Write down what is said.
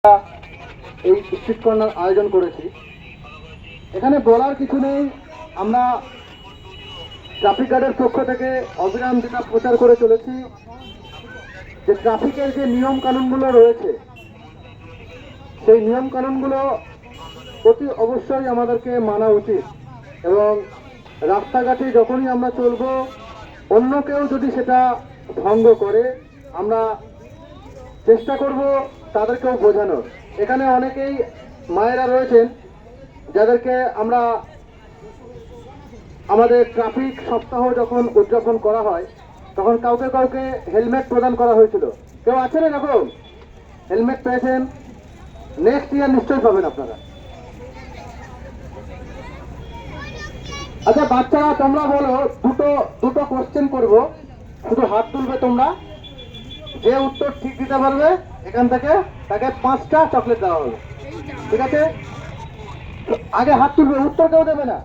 এই street corner আয়োজন করেছি। এখানে বলার কিছু নেই, আমরা ট্রাফিক গার্ডের পক্ষ থেকে অবিরাম যেটা প্রচার করে চলেছি যে ট্রাফিকের যে নিয়ম কানুনগুলো রয়েছে সেই নিয়ম কানুনগুলো অতি অবশ্যই আমাদেরকে মানা উচিত, এবং রাস্তাঘাটে যখনই আমরা চলবো অন্য কেউ যদি সেটা ভঙ্গ করে আমরা চেষ্টা করব তাদেরকেও বোঝানোর। এখানে অনেকেই মায়েরা রয়েছেন যাদেরকে আমরা আমাদের ট্রাফিক সপ্তাহ যখন উদযাপন করা হয় তখন কাউকে কাউকে হেলমেট প্রদান করা হয়েছিল। কেউ আছেন এরকম হেলমেট পেয়েছেন? নেক্সট ইয়ার নিশ্চয়ই পাবেন আপনারা। আচ্ছা বাচ্চারা, তোমরা বলো, দুটো দুটো কোশ্চেন করবো, শুধু হাত তুলবে তোমরা। যে উত্তর ঠিক দিতে পারবে এখান থেকে তাকে 5টা চকলেট দেওয়া হবে, ঠিক আছে? আগে হাত তুলবে, উত্তর কেউ দেবে না।